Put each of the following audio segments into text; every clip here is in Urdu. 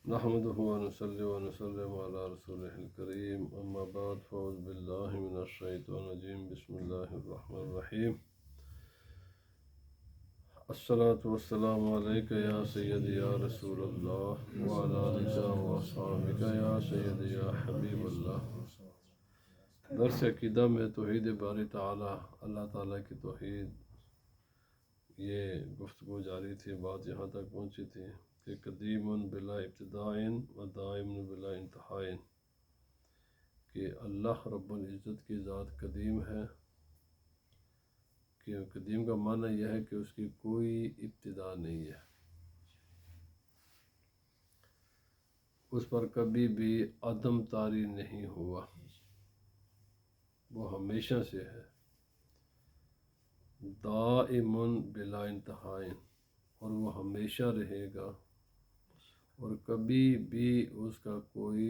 نحمده ونصلي ونسلم على رسوله الكريم أما بعد فأعوذ بالله من الشيطان الرجيم بسم الله الرحمن الرحيم الصلاة والسلام عليك يا سيدي يا رسول الله وعلى آلك وأصحابك يا سيدي يا حبيب الله درس عقیدہ میں توحید باری تعالی اللہ تعالیٰ کی توحید یہ گفتگو جاری تھی، بات یہاں تک پہنچی تھی کہ قدیم بلا ابتداء و دائم بلا انتہاء، کہ اللہ رب العزت کی ذات قدیم ہے، کہ قدیم کا معنی یہ ہے کہ اس کی کوئی ابتدا نہیں ہے، اس پر کبھی بھی عدم طاری نہیں ہوا، وہ ہمیشہ سے ہے، دائم بلا انتہاء، اور وہ ہمیشہ رہے گا، اور کبھی بھی اس کا کوئی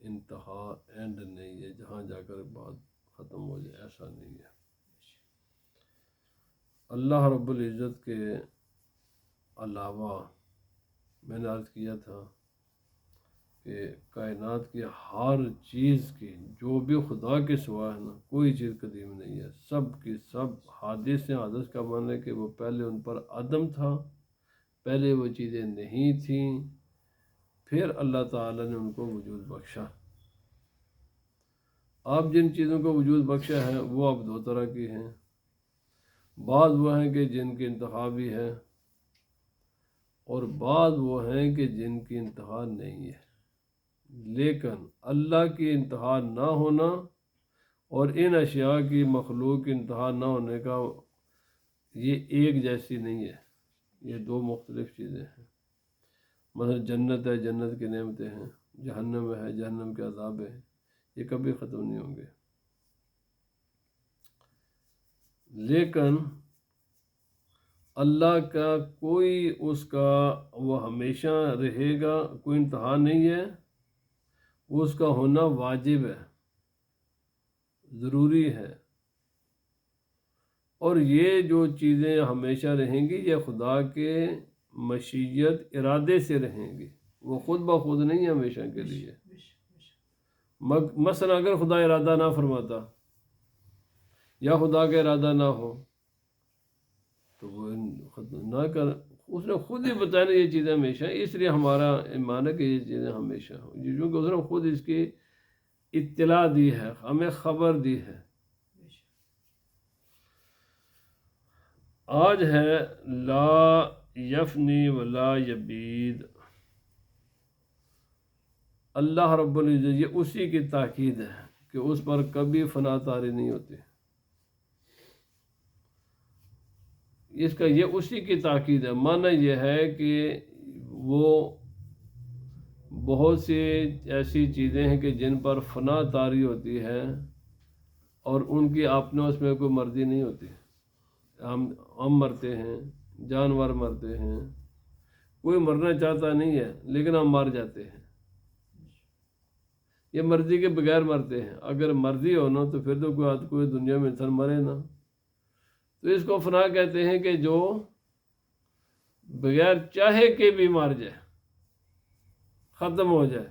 انتہا اینڈ نہیں ہے، جہاں جا کر بات ختم ہو جائے، ایسا نہیں ہے۔ اللہ رب العزت کے علاوہ میں نے عرض کیا تھا کہ کائنات کی ہر چیز کی جو بھی خدا کے سوا ہے نا، کوئی چیز قدیم نہیں ہے، سب کی سب حادث ہیں۔ حادث کا معنی ہے کہ وہ پہلے ان پر عدم تھا، پہلے وہ چیزیں نہیں تھیں، پھر اللہ تعالیٰ نے ان کو وجود بخشا۔ اب جن چیزوں کو وجود بخشا ہے وہ اب دو طرح کی ہیں، بعض وہ ہیں کہ جن کی انتہا بھی ہے، اور بعض وہ ہیں کہ جن کی انتہا نہیں ہے، لیکن اللہ کی انتہا نہ ہونا اور ان اشیاء کی مخلوق کی انتہا نہ ہونے کا یہ ایک جیسی نہیں ہے، یہ دو مختلف چیزیں ہیں۔ مثلا جنت ہے، جنت کی نعمتیں ہیں، جہنم ہے، جہنم کے عذاب ہیں، یہ کبھی ختم نہیں ہوں گے، لیکن اللہ کا کوئی اس کا وہ ہمیشہ رہے گا، کوئی انتہا نہیں ہے، اس کا ہونا واجب ہے، ضروری ہے، اور یہ جو چیزیں ہمیشہ رہیں گی یہ خدا کے مشیت ارادے سے رہیں گی، وہ خود بخود نہیں ہمیشہ کے لیے۔ مثلا اگر خدا ارادہ نہ فرماتا یا خدا کا ارادہ نہ ہو تو وہ نہ کر، اس نے خود ہی بتایا نا یہ چیزیں ہمیشہ، اس لیے ہمارا ایمان ہے کہ یہ چیزیں ہمیشہ ہوں، کیونکہ اس نے خود اس کی اطلاع دی ہے، ہمیں خبر دی ہے۔ آج ہے لا یفنی ولا یبید، اللہ رب العزت یہ اسی کی تاکید ہے کہ اس پر کبھی فنا طاری نہیں ہوتی، اس کا یہ اسی کی تاکید ہے۔ معنی یہ ہے کہ وہ بہت سی ایسی چیزیں ہیں کہ جن پر فنا طاری ہوتی ہے اور ان کی اپنے اس میں کوئی مرضی نہیں ہوتی، ہم مرتے ہیں، جانور مرتے ہیں، کوئی مرنا چاہتا نہیں ہے لیکن ہم مر جاتے ہیں، یہ مرضی کے بغیر مرتے ہیں۔ اگر مرضی ہو نا تو پھر تو کوئی دنیا میں انسان مرے نا، تو اس کو فنا کہتے ہیں کہ جو بغیر چاہے کے بھی مر جائے، ختم ہو جائے۔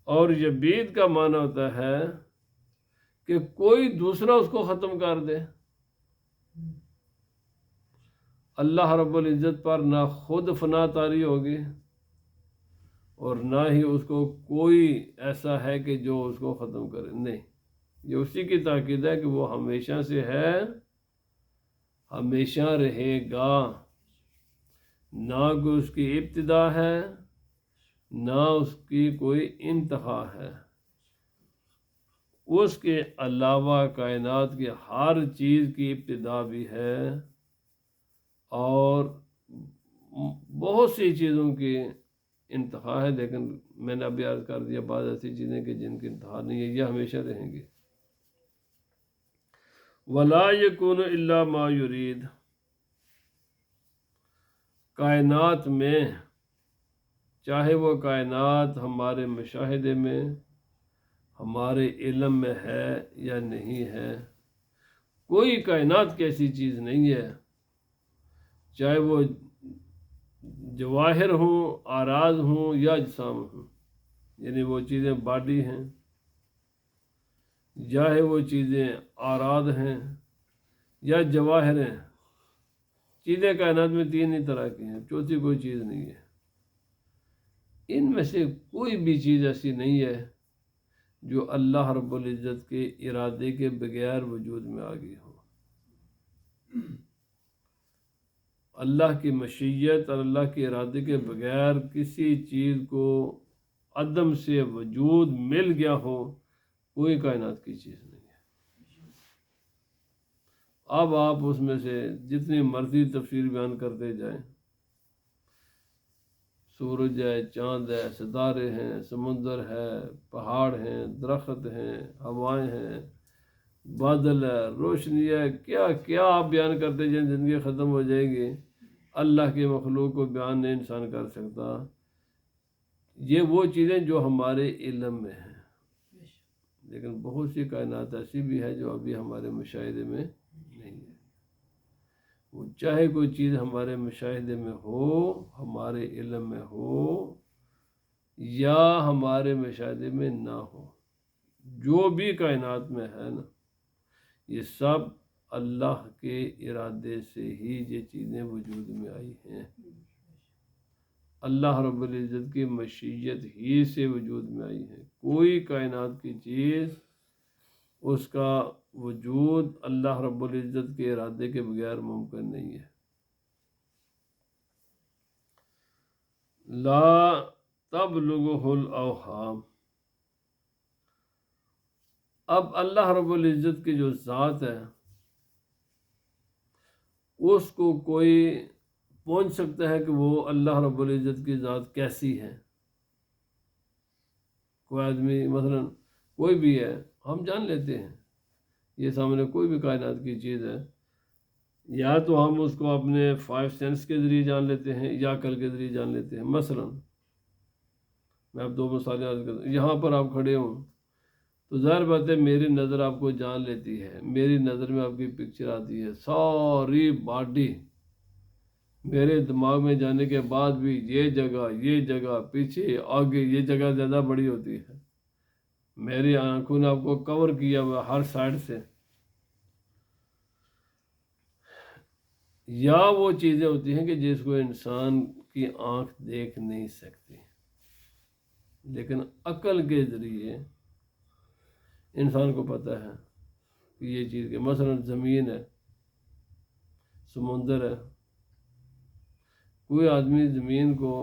اور یبید کا معنی ہوتا ہے کہ کوئی دوسرا اس کو ختم کر دے۔ اللہ رب العزت پر نہ خود فنا طاری ہوگی اور نہ ہی اس کو کوئی ایسا ہے کہ جو اس کو ختم کرے، نہیں، یہ اسی کی تاکید ہے کہ وہ ہمیشہ سے ہے، ہمیشہ رہے گا، نہ کوئی اس کی ابتدا ہے نہ اس کی کوئی انتہا ہے۔ اس کے علاوہ کائنات کی ہر چیز کی ابتدا بھی ہے اور بہت سی چیزوں کی انتہا ہے، لیکن میں نے ابھی عرض کر دیا بعض ایسی چیزیں کہ جن کی انتہا نہیں ہے، یہ ہمیشہ رہیں گی۔ وَلَا يَكُونُ إِلَّا مَا يُرِيدُ، کائنات میں چاہے وہ کائنات ہمارے مشاہدے میں، ہمارے علم میں ہے یا نہیں ہے، کوئی کائنات کی ایسی چیز نہیں ہے، چاہے وہ جواہر ہوں، آراز ہوں یا اجسام ہوں، یعنی وہ چیزیں باڈی ہیں، چاہے وہ چیزیں آراد ہیں یا جواہر ہیں۔ چیزیں کائنات میں تین ہی طرح کی ہیں، چوتھی کوئی چیز نہیں ہے۔ ان میں سے کوئی بھی چیز ایسی نہیں ہے جو اللہ رب العزت کے ارادے کے بغیر وجود میں آ گئی ہو۔ اللہ کی مشیت اور اللہ کے ارادے کے بغیر کسی چیز کو عدم سے وجود مل گیا ہو، کوئی کائنات کی چیز نہیں ہے۔ اب آپ اس میں سے جتنی مرضی تفسیر بیان کرتے جائیں، سورج ہے، چاند ہے، ستارے ہیں، سمندر ہے، پہاڑ ہیں، درخت ہیں، ہوائیں ہیں، بادل ہے، روشنی ہے، کیا کیا آپ بیان کرتے جائیں زندگی ختم ہو جائے گی۔ اللہ کی مخلوق کو بیان نہیں انسان کر سکتا۔ یہ وہ چیزیں جو ہمارے علم میں ہیں، لیکن بہت سی کائنات ایسی بھی ہے جو ابھی ہمارے مشاہدے میں نہیں ہے۔ وہ چاہے کوئی چیز ہمارے مشاہدے میں ہو، ہمارے علم میں ہو یا ہمارے مشاہدے میں نہ ہو، جو بھی کائنات میں ہے نا، یہ سب اللہ کے ارادے سے ہی یہ چیزیں وجود میں آئی ہیں۔ اللہ رب العزت کی مشیت ہی سے وجود میں آئی ہے۔ کوئی کائنات کی چیز اس کا وجود اللہ رب العزت کے ارادے کے بغیر ممکن نہیں ہے۔ لا تبلغہ الاوہام۔ اب اللہ رب العزت کی جو ذات ہے اس کو کوئی پہنچ سکتا ہے کہ وہ اللہ رب العزت کی ذات کیسی ہے؟ کوئی آدمی مثلا کوئی بھی ہے، ہم جان لیتے ہیں یہ سامنے کوئی بھی کائنات کی چیز ہے، یا تو ہم اس کو اپنے 5 سینس کے ذریعے جان لیتے ہیں یا عقل کے ذریعے جان لیتے ہیں۔ مثلا میں اب 2 مثالیں عرض کرتا ہوں۔ یہاں پر آپ کھڑے ہوں تو ظاہر بات ہے میری نظر آپ کو جان لیتی ہے، میری نظر میں آپ کی پکچر آتی ہے، ساری باڈی میرے دماغ میں جانے کے بعد بھی یہ جگہ پیچھے آگے یہ جگہ زیادہ بڑی ہوتی ہے۔ میری آنکھوں نے آپ کو کور کیا ہوا ہر سائڈ سے۔ یا وہ چیزیں ہوتی ہیں کہ جس کو انسان کی آنکھ دیکھ نہیں سکتی، لیکن عقل کے ذریعے انسان کو پتہ ہے کہ یہ چیز کہ مثلا زمین ہے، سمندر ہے۔ کوئی آدمی زمین کو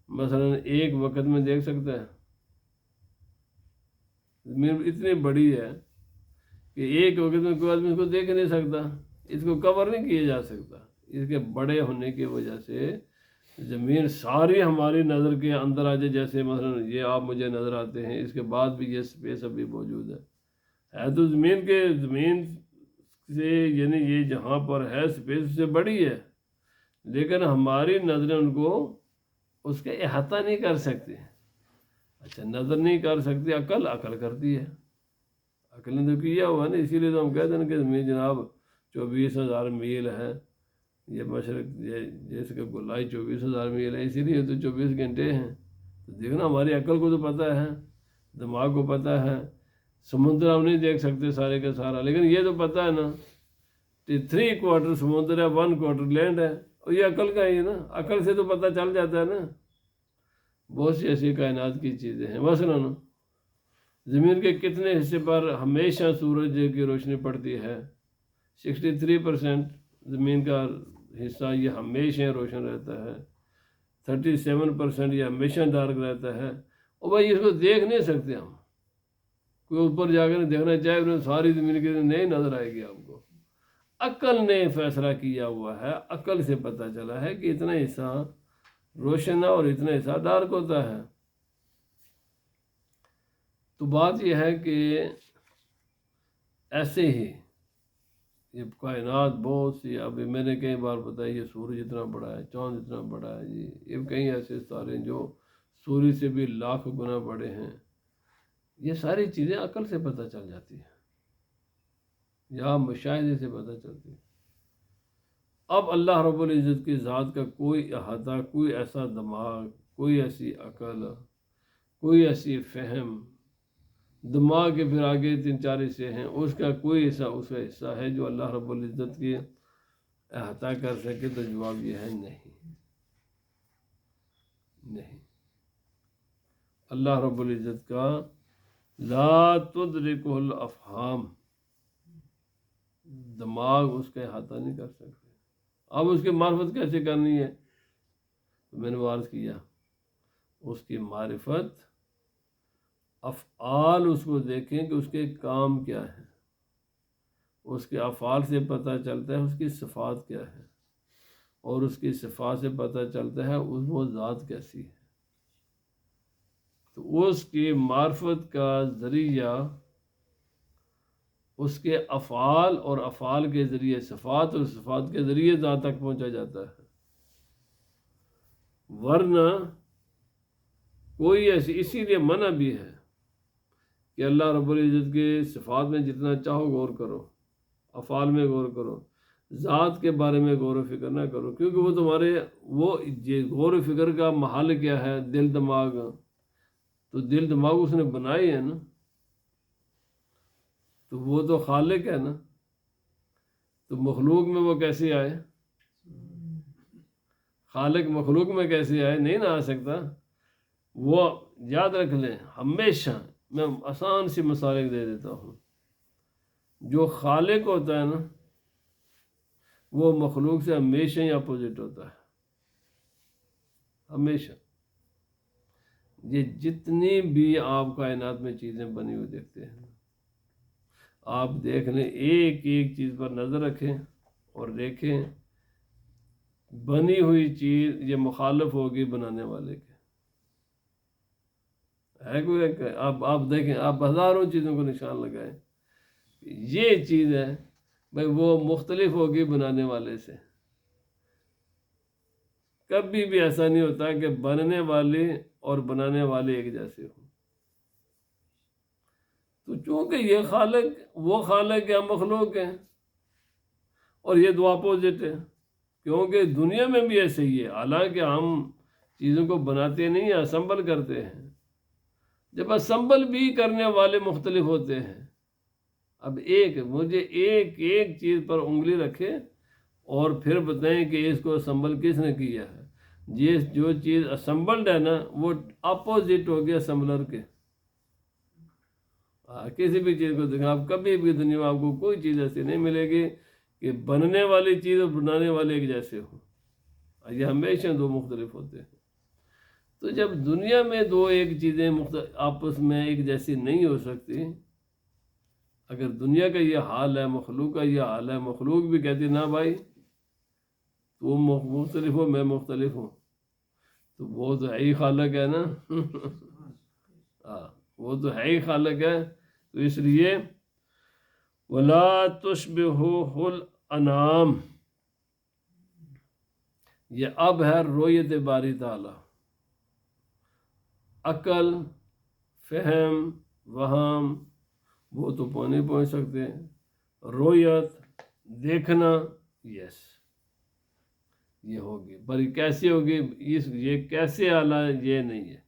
مثلا ایک وقت میں دیکھ سکتا ہے؟ زمین اتنی بڑی ہے کہ ایک وقت میں کوئی آدمی اس کو دیکھ نہیں سکتا، اس کو کور نہیں کیا جا سکتا۔ اس کے بڑے ہونے کی وجہ سے زمین ساری ہماری نظر کے اندر آ جائے، جیسے مثلا یہ آپ مجھے نظر آتے ہیں، اس کے بعد بھی یہ سپیس ابھی موجود ہے تو زمین سے یعنی یہ جہاں پر ہے سپیس سے بڑی ہے، لیکن ہماری نظریں ان کو اس کے احاطہ نہیں کر سکتی۔ اچھا، نظر نہیں کر سکتی، عقل کرتی ہے، عقل نے تو کیا ہوا نا۔ اسی لیے تو ہم کہتے ہیں کہ زمین جناب 24,000 میل ہے، یہ مشرق جیسے کہ گولائی 24,000 میل ہے، اسی لیے تو 24 گھنٹے ہیں۔ تو دیکھنا ہماری عقل کو تو پتہ ہے، دماغ کو پتہ ہے۔ سمندر ہم نہیں دیکھ سکتے سارے کا سارا، لیکن یہ تو پتہ ہے نا کہ 3/4 سمندر ہے، 1/4 لینڈ ہے، اور یہ عقل کا ہی ہے نا، عقل سے تو پتہ چل جاتا ہے نا۔ بہت سی ایسی کائنات کی چیزیں ہیں، مثلا زمین کے کتنے حصے پر ہمیشہ سورج کی روشنی پڑتی ہے؟ 63% زمین کا حصہ یہ ہمیشہ روشن رہتا ہے، 37% یہ ہمیشہ ڈارک رہتا ہے۔ اور بھائی اس کو دیکھ نہیں سکتے ہم، کوئی اوپر جا کر دیکھنا چاہے ساری زمین کی نہیں نظر آئے گی آپ کو۔ عقل نے فیصلہ کیا ہوا ہے، عقل سے پتہ چلا ہے کہ اتنا حصہ روشن ہے اور اتنا حصہ ڈارک ہوتا ہے۔ تو بات یہ ہے کہ ایسے ہی یہ کائنات بہت سی، ابھی میں نے کئی بار بتایا، یہ سورج اتنا بڑا ہے، چاند اتنا بڑا ہے، یہ کئی ایسے ستارے ہیں جو سورج سے بھی لاکھ گنا بڑے ہیں۔ یہ ساری چیزیں عقل سے پتہ چل جاتی ہیں یا مشاہدے سے پتہ چلتی ہے۔ اب اللہ رب العزت کی ذات کا کوئی احاطہ، کوئی ایسا دماغ، کوئی ایسی عقل، کوئی ایسی فہم، دماغ کے پھر آگے 3-4 حصے ہیں، اس کا کوئی حصہ اس کا حصہ ہے جو اللہ رب العزت کی احاطہ کر سکے؟ تو جواب یہ ہے نہیں۔ اللہ رب العزت کا لا تدرکہ الافہام، دماغ اس کا احاطہ نہیں کر سکتے۔ اب اس کی معرفت کیسے کرنی ہے؟ تو میں نے عرض کیا، اس کی معرفت افعال اس کو دیکھیں کہ اس کے کام کیا ہیں، اس کے افعال سے پتہ چلتا ہے اس کی صفات کیا ہے، اور اس کی صفات سے پتہ چلتا ہے وہ ذات کیسی ہے۔ تو اس کی معرفت کا ذریعہ اس کے افعال، اور افعال کے ذریعے صفات، اور صفات کے ذریعے ذات تک پہنچا جاتا ہے۔ ورنہ کوئی ایسی، اسی لیے منع بھی ہے کہ اللہ رب العزت کے صفات میں جتنا چاہو غور کرو، افعال میں غور کرو، ذات کے بارے میں غور و فکر نہ کرو، کیونکہ وہ تمہارے غور و فکر کا محل کیا ہے؟ دل دماغ۔ تو دل دماغ اس نے بنائے ہے نا، تو وہ تو خالق ہے نا، تو مخلوق میں وہ کیسے آئے؟ خالق مخلوق میں کیسے آئے؟ نہیں نہ آ سکتا۔ وہ یاد رکھ لیں ہمیشہ، میں آسان سی مثالیں دے دیتا ہوں، جو خالق ہوتا ہے نا وہ مخلوق سے ہمیشہ ہی اپوزٹ ہوتا ہے، ہمیشہ۔ یہ جتنی بھی آپ کائنات میں چیزیں بنی ہوئی دیکھتے ہیں، آپ دیکھ لیں، ایک ایک چیز پر نظر رکھیں اور دیکھیں، بنی ہوئی چیز یہ مخالف ہوگی بنانے والے کے۔ ہے کوئی؟ آپ دیکھیں، آپ ہزاروں چیزوں کو نشان لگائیں، یہ چیز ہے بھائی وہ مختلف ہوگی بنانے والے سے۔ کبھی بھی ایسا نہیں ہوتا کہ بننے والے اور بنانے والے ایک جیسے ہوں۔ تو چونکہ یہ خالق، وہ خالق ہے، ہم مخلوق ہیں، اور یہ دو اپوزٹ ہے، کیونکہ دنیا میں بھی ایسے ہی ہے، حالانکہ ہم چیزوں کو بناتے نہیں ہیں، اسمبل کرتے ہیں۔ جب اسمبل بھی کرنے والے مختلف ہوتے ہیں، اب مجھے ایک ایک چیز پر انگلی رکھے اور پھر بتائیں کہ اس کو اسمبل کس نے کیا ہے۔ جو چیز اسمبلڈ ہے نا وہ اپوزٹ ہو گیا اسمبلر کے۔ کسی بھی چیز کو دیکھیں آپ، کبھی بھی دنیا میں آپ کو کوئی چیز ایسی نہیں ملے گی کہ بننے والی چیز اور بنانے والے ایک جیسے ہوں، یہ ہمیشہ دو مختلف ہوتے ہیں۔ تو جب دنیا میں دو ایک چیزیں آپس میں ایک جیسی نہیں ہو سکتی، اگر دنیا کا یہ حال ہے، مخلوق کا یہ حال ہے، مخلوق بھی کہتی نا بھائی تم مختلف ہو میں مختلف ہوں، تو وہ تو ہے ہی خالق ہے نا۔ وہ تو ہے ہی خالق ہے۔ تو اس لیے وَلَا تُشْبِهُ الْأَنْعَامُ، یہ اب ہے رؤیت باری تعالیٰ۔ عقل، فہم، وہم وہ تو نہیں پہنچ سکتے، رؤیت دیکھنا یس یہ ہوگی، پر یہ کیسے ہوگی؟ یہ کیسے اعلیٰ یہ نہیں ہے۔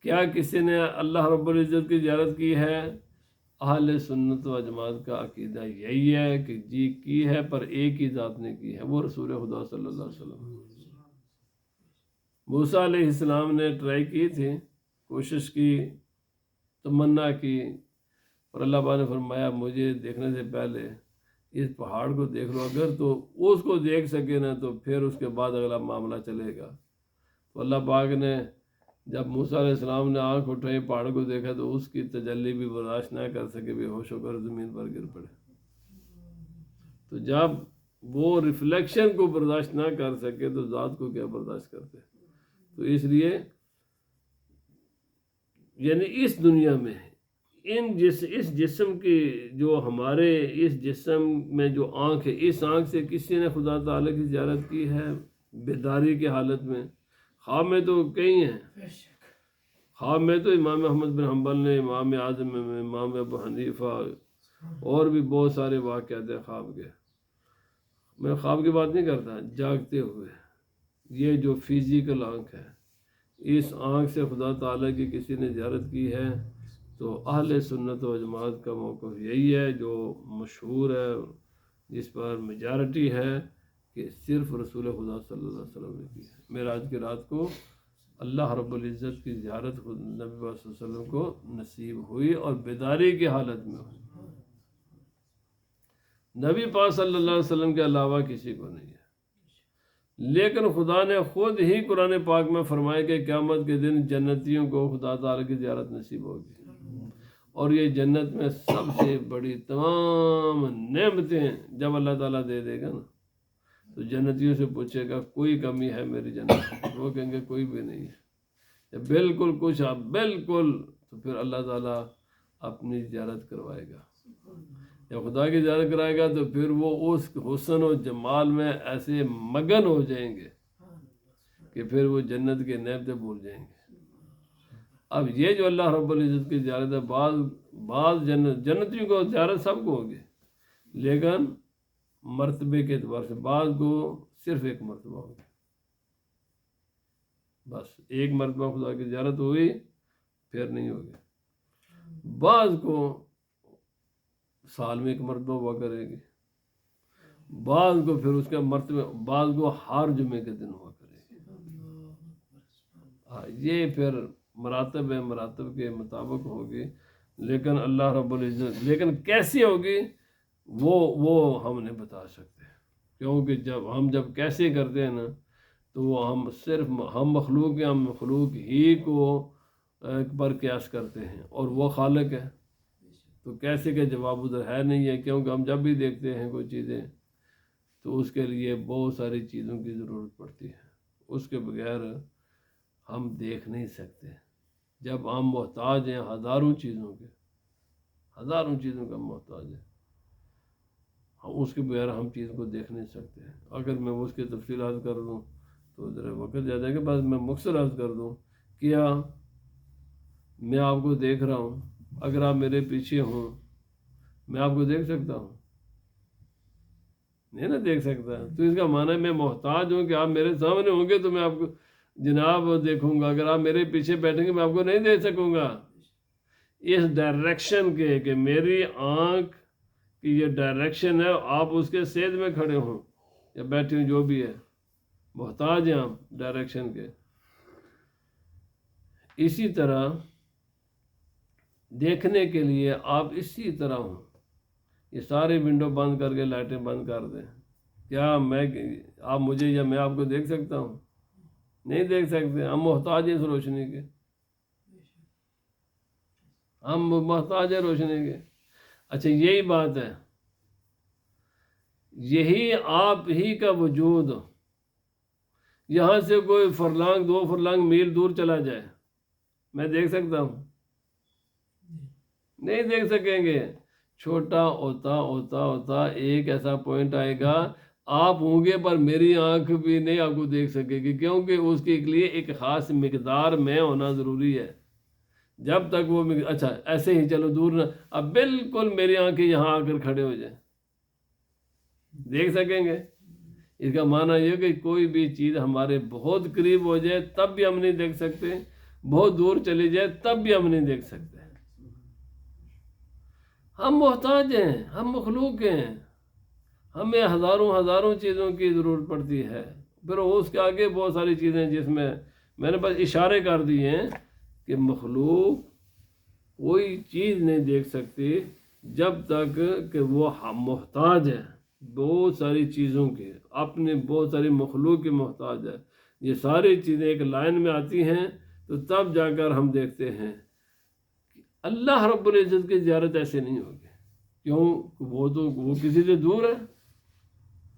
کیا کسی نے اللہ رب العزت کی زیارت کی ہے؟ اہل سنت و جماعت کا عقیدہ یہی ہے کہ جی کی ہے، پر ایک ہی ذات نے کی ہے، وہ رسول خدا صلی اللہ علیہ وسلم۔ موسیٰ علیہ السلام نے ٹرائی کی تھی، کوشش کی، تمنا کی، اور اللہ پاک نے فرمایا مجھے دیکھنے سے پہلے اس پہاڑ کو دیکھ لو، اگر تو اس کو دیکھ سکے نا تو پھر اس کے بعد اگلا معاملہ چلے گا۔ تو اللہ پاک نے جب موسیٰ علیہ السلام نے آنکھ اٹھائی، پہاڑ کو دیکھا، تو اس کی تجلی بھی برداشت نہ کر سکے، بے ہوش ہو کر زمین پر گر پڑے۔ تو جب وہ ریفلیکشن کو برداشت نہ کر سکے تو ذات کو کیا برداشت کرتے؟ تو اس لیے یعنی اس دنیا میں اس جسم کی جو ہمارے اس جسم میں جو آنکھ ہے، اس آنکھ سے کسی نے خدا تعالیٰ کی زیارت کی ہے بیداری کی حالت میں؟ خواب میں تو کئی ہیں، خواب میں تو امام احمد بن حنبل نے، امام اعظم میں، امام ابو حنیفہ، اور بھی بہت سارے واقعات ہیں خواب کے۔ میں خواب کی بات نہیں کرتا، جاگتے ہوئے، یہ جو فزیکل آنکھ ہے، اس آنکھ سے خدا تعالیٰ کی کسی نے زیارت کی ہے تو اہل سنت و جماعت کا موقف یہی ہے جو مشہور ہے، جس پر میجارٹی ہے، کہ صرف رسول خدا صلی اللہ علیہ وسلم نے کی ہے۔ معراج کی رات کو اللہ رب العزت کی زیارت خود نبی صلی اللہ علیہ وسلم کو نصیب ہوئی اور بیداری کی حالت میں ہوئی۔ نبی پاک صلی اللہ علیہ وسلم کے علاوہ کسی کو نہیں ہے، لیکن خدا نے خود ہی قرآن پاک میں فرمایا کہ قیامت کے دن جنتیوں کو خدا تعالیٰ کی زیارت نصیب ہوگی، اور یہ جنت میں سب سے بڑی تمام نعمتیں جب اللہ تعالیٰ دے دے گا نا، تو جنتیوں سے پوچھے گا کوئی کمی ہے میری جنت، وہ کہیں گے کوئی بھی نہیں ہے، بالکل کچھ ہے بالکل، تو پھر اللہ تعالیٰ اپنی زیارت کروائے گا، جب خدا کی زیارت کرائے گا تو پھر وہ اس حسن و جمال میں ایسے مگن ہو جائیں گے کہ پھر وہ جنت کے نعمتیں بھول جائیں گے۔ اب یہ جو اللہ رب العزت کی زیارت ہے، بعض جنتیوں کو زیارت سب کو ہوگی، لیکن مرتبے کے اعتبار سے بعض کو صرف ایک مرتبہ ہوگی، بس ایک مرتبہ خدا کی زیارت ہوئی پھر نہیں ہوگی، بعض کو سال میں ایک مرتبہ ہوا کرے گی، بعض کو پھر اس کا مرتبہ، بعض کو ہر جمعے کے دن ہوا کرے گی، یہ پھر مراتب ہے، مراتب کے مطابق ہوگی، لیکن اللہ رب العزت، لیکن کیسی ہوگی وہ ہم نہیں بتا سکتے، کیونکہ جب کیسے کرتے ہیں نا تو وہ ہم مخلوق ہیں، ہم مخلوق ہی کو پر قیاس کرتے ہیں، اور وہ خالق ہے، تو کیسے کا جواب ادھر ہے نہیں ہے، کیونکہ ہم جب بھی دیکھتے ہیں کوئی چیزیں تو اس کے لیے بہت ساری چیزوں کی ضرورت پڑتی ہے، اس کے بغیر ہم دیکھ نہیں سکتے، جب ہم محتاج ہیں ہزاروں چیزوں کا محتاج ہیں، اس کے بغیر ہم چیز کو دیکھ نہیں سکتے۔ اگر میں اس کی تفصیلات کر دوں تو ذرا وقت زیادہ ہے، کہ بس میں مختصر عرض کر دوں، کیا میں آپ کو دیکھ رہا ہوں، اگر آپ میرے پیچھے ہوں میں آپ کو دیکھ سکتا ہوں؟ نہیں نا دیکھ سکتا، تو اس کا معنی ہے میں محتاج ہوں کہ آپ میرے سامنے ہوں گے تو میں آپ کو جناب دیکھوں گا، اگر آپ میرے پیچھے بیٹھیں گے میں آپ کو نہیں دیکھ سکوں گا۔ اس ڈائریکشن کے کہ میری آنکھ کی یہ ڈائریکشن ہے، آپ اس کے سیدھ میں کھڑے ہوں یا بیٹھے ہوں، جو بھی ہے، محتاج ہیں ہم ڈائریکشن کے۔ اسی طرح دیکھنے کے لیے آپ اسی طرح ہوں، یہ سارے ونڈو بند کر کے لائٹیں بند کر دیں، کیا آپ مجھے یا میں آپ کو دیکھ سکتا ہوں؟ نہیں دیکھ سکتے، ہم محتاج ہیں اس روشنی کے، ہم محتاج ہیں روشنی کے۔ اچھا یہی بات ہے، یہی آپ ہی کا وجود یہاں سے کوئی فرلانگ 2 فرلانگ میل دور چلا جائے، میں دیکھ سکتا ہوں؟ نہیں دیکھ سکیں گے، چھوٹا ہوتا ایک ایسا پوائنٹ آئے گا آپ ہوں گے پر میری آنکھ بھی نہیں آپ کو دیکھ سکے گی، کیونکہ اس کے لیے ایک خاص مقدار میں ہونا ضروری ہے، جب تک وہ اچھا ایسے ہی چلو دور نہ، اب بالکل میری آنکھیں یہاں آ کر کھڑے ہو جائیں، دیکھ سکیں گے؟ اس کا معنی یہ کہ کوئی بھی چیز ہمارے بہت قریب ہو جائے تب بھی ہم نہیں دیکھ سکتے، بہت دور چلی جائے تب بھی ہم نہیں دیکھ سکتے، ہم محتاج ہیں، ہم مخلوق ہیں، ہمیں ہزاروں چیزوں کی ضرورت پڑتی ہے، پھر اس کے آگے بہت ساری چیزیں جس میں نے بس اشارے کر دیے ہیں کہ مخلوق کوئی چیز نہیں دیکھ سکتی جب تک کہ وہ محتاج ہے بہت ساری چیزوں کی، اپنے بہت ساری مخلوق کی محتاج ہے، یہ ساری چیزیں ایک لائن میں آتی ہیں تو تب جا کر ہم دیکھتے ہیں کہ اللہ رب العزت کی زیارت ایسے نہیں ہوگی، کیوں؟ وہ کسی سے دور ہے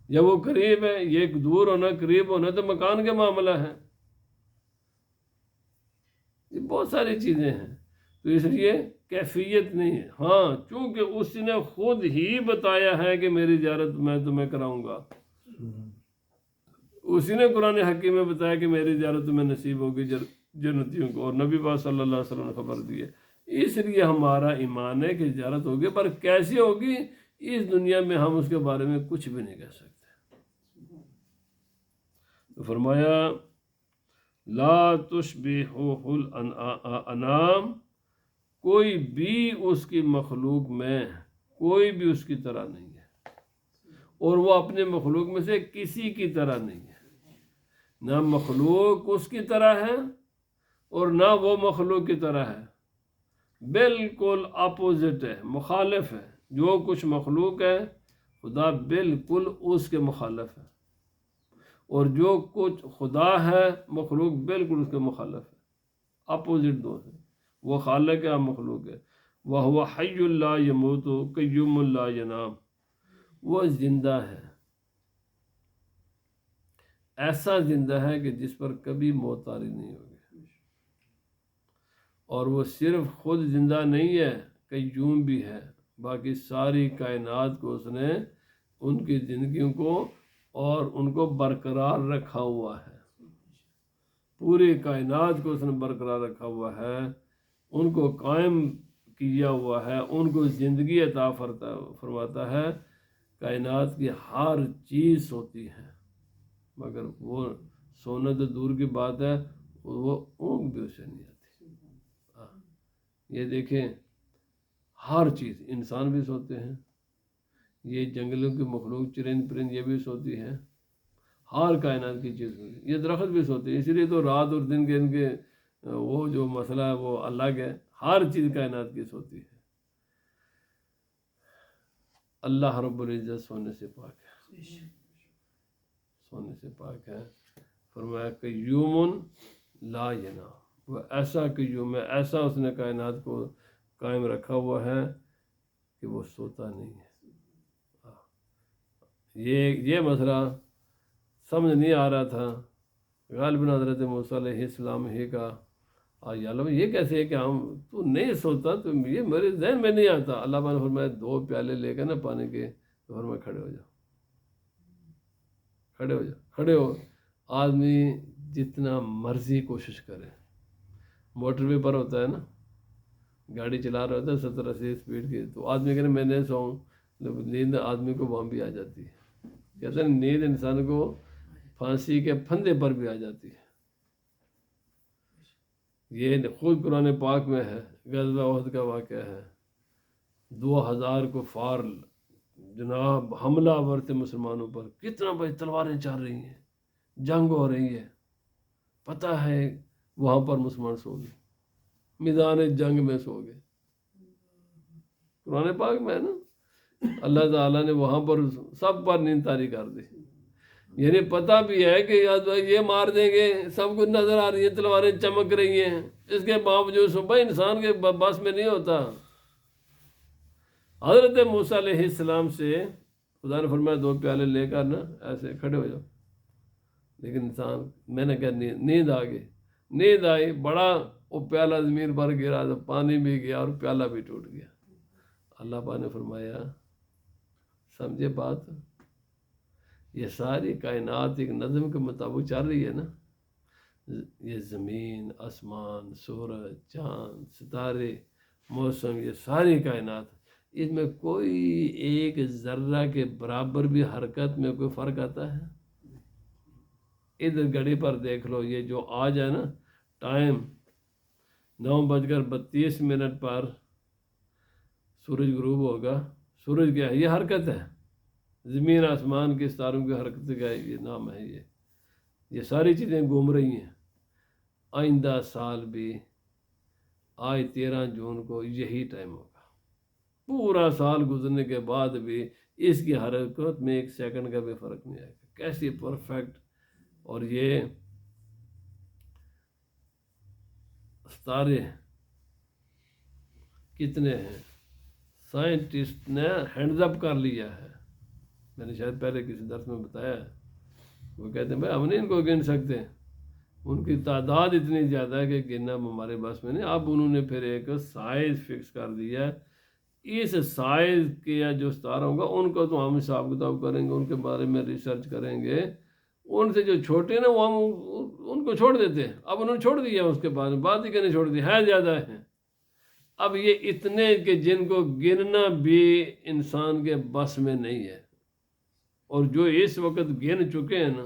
یا وہ قریب ہے، یہ دور ہونا قریب ہونا تو مکان کے معاملہ ہے، یہ بہت ساری چیزیں ہیں، تو اس لیے کیفیت نہیں ہے، ہاں چونکہ اس نے خود ہی بتایا ہے کہ میری زیارت میں تمہیں کراؤں گا، اسی نے قرآن حکیم میں بتایا کہ میری زیارت تمہیں نصیب ہوگی جنتیوں کو، اور نبی پاک صلی اللہ علیہ وسلم نے خبر دی ہے، اس لیے ہمارا ایمان ہے کہ زیارت ہوگی، پر کیسی ہوگی اس دنیا میں ہم اس کے بارے میں کچھ بھی نہیں کہہ سکتے۔ تو فرمایا لا تشبہہ الانام، کوئی بھی اس کی مخلوق میں کوئی بھی اس کی طرح نہیں ہے، اور وہ اپنے مخلوق میں سے کسی کی طرح نہیں ہے، نہ مخلوق اس کی طرح ہے اور نہ وہ مخلوق کی طرح ہے، بالکل اپوزٹ ہے، مخالف ہے۔ جو کچھ مخلوق ہے خدا بالکل اس کے مخالف ہے، اور جو کچھ خدا ہے مخلوق بالکل اس کے مخالف ہے، اپوزٹ دو ہے۔ وہ خالق ہے، مخلوق ہے۔ وَهُوَ حَيٌّ لَا يَمُوتُ قَيُّومٌ لَا يَنَامُ، وہ زندہ ہے، ایسا زندہ ہے کہ جس پر کبھی موت طاری نہیں ہوگی، اور وہ صرف خود زندہ نہیں ہے، قیوم بھی ہے، باقی ساری کائنات کو اس نے ان کی زندگیوں کو اور ان کو برقرار رکھا ہوا ہے، پوری کائنات کو اس نے برقرار رکھا ہوا ہے، ان کو قائم کیا ہوا ہے، ان کو زندگی عطا فرماتا ہے۔ کائنات کی ہر چیز سوتی ہے، مگر وہ سونا تو دور کی بات ہے، وہ اونگ بھی اسے نہیں آتی۔ یہ دیکھیں، ہر چیز، انسان بھی سوتے ہیں، یہ جنگلوں کی مخلوق چرند پرند یہ بھی سوتی ہے، ہر کائنات کی چیز ہوتی ہے، یہ درخت بھی سوتے ہیں۔ اسی لیے تو رات اور دن کے ان کے وہ جو مسئلہ ہے وہ الگ ہے، ہر چیز کائنات کی سوتی ہے۔ اللہ رب العزت سونے سے پاک ہے، سونے سے پاک ہے۔ فرمایا قیوم لا ینام، وہ ایسا قیوم ہے، ایسا اس نے کائنات کو قائم رکھا ہوا ہے کہ وہ سوتا نہیں ہے۔ یہ مسئلہ سمجھ نہیں آ رہا تھا، غالباً حضرت موسیٰ علیہ السلام ہی کا اللہ یہ کیسے ہے کہ تو نہیں سوتا، تو یہ میرے ذہن میں نہیں آتا۔ اللہ نے فرمایا 2 پیالے لے کر نا پانی کے، تو فرمایا کھڑے ہو جاؤ، کھڑے ہو جاؤ، کھڑے ہو۔ آدمی جتنا مرضی کوشش کرے، موٹر وے پر ہوتا ہے نا، گاڑی چلا رہا ہوتا ہے 70-80 اسپیڈ کی، تو آدمی کہنے میں نہیں سوؤں، نیند آدمی کو وہاں بھی آ جاتی ہے۔ کہتے ہیں نیند انسان کو پھانسی کے پھندے پر بھی آ جاتی ہے۔ یہ خود قرآن پاک میں ہے، غزوہ احد کا واقعہ ہے، 2000 کفار جناب حملہ آور تھے مسلمانوں پر، کتنا بڑی تلواریں چل رہی ہیں، جنگ ہو رہی ہے، پتہ ہے وہاں پر مسلمان سو گئے، میدان جنگ میں سو گئے۔ قرآن پاک میں ہے نا، اللہ تعالیٰ نے وہاں پر سب پر نیند طاری کر دی، یعنی پتہ بھی ہے کہ یہ مار دیں گے، سب کچھ نظر آ رہی ہے، تلواریں چمک رہی ہیں، اس کے باوجود صبح انسان کے بس میں نہیں ہوتا۔ حضرت موسیٰ علیہ السلام سے خدا نے فرمایا 2 پیالے لے کر نا ایسے کھڑے ہو جاؤ، لیکن انسان، میں نے کہا نیند آ گئی، نیند آئی، بڑا وہ پیالہ زمین پر گرا، تو پانی بھی گیا اور پیالہ بھی ٹوٹ گیا۔ اللہ پاک نے فرمایا سمجھے بات، یہ ساری کائنات ایک نظم کے مطابق چل رہی ہے نا، یہ زمین، آسمان، سورج، چاند، ستارے، موسم، یہ ساری کائنات، اس میں کوئی ایک ذرہ کے برابر بھی حرکت میں کوئی فرق آتا ہے؟ ادھر گھڑی پر دیکھ لو، یہ جو آج ہے نا ٹائم 9:32 پر سورج غروب ہوگا، سورج کیا ہے؟ یہ حرکت ہے، زمین آسمان کے ستاروں کی حرکت کا یہ نام ہے۔ یہ ساری چیزیں گھوم رہی ہیں۔ آئندہ سال بھی آج 13 جون کو یہی ٹائم ہوگا، پورا سال گزرنے کے بعد بھی اس کی حرکت میں 1 سیکنڈ کا بھی فرق نہیں آئے گا۔ کیسی پرفیکٹ! اور یہ ستارے کتنے ہیں، سائنٹسٹ نے ہینڈز اپ کر لیا ہے، میں نے شاید پہلے کسی درس میں بتایا ہے، وہ کہتے ہیں بھائی ہم نہیں ان کو گن سکتے، ان کی تعداد اتنی زیادہ ہے کہ گننا ہمارے بس میں نہیں۔ اب انہوں نے پھر ایک سائز فکس کر دیا ہے، اس سائز کے جو ستارہ ہوگا ان کو تو ہم حساب کتاب کریں گے، ان کے بارے میں ریسرچ کریں گے، ان سے جو چھوٹے نا وہ ہم ان کو چھوڑ دیتے ہیں۔ اب انہوں نے چھوڑ دیا اس کے بعد بات ہی کہنے چھوڑ دی ہے، زیادہ ہیں اب یہ اتنے کہ جن کو گننا بھی انسان کے بس میں نہیں ہے، اور جو اس وقت گن چکے ہیں نا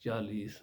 40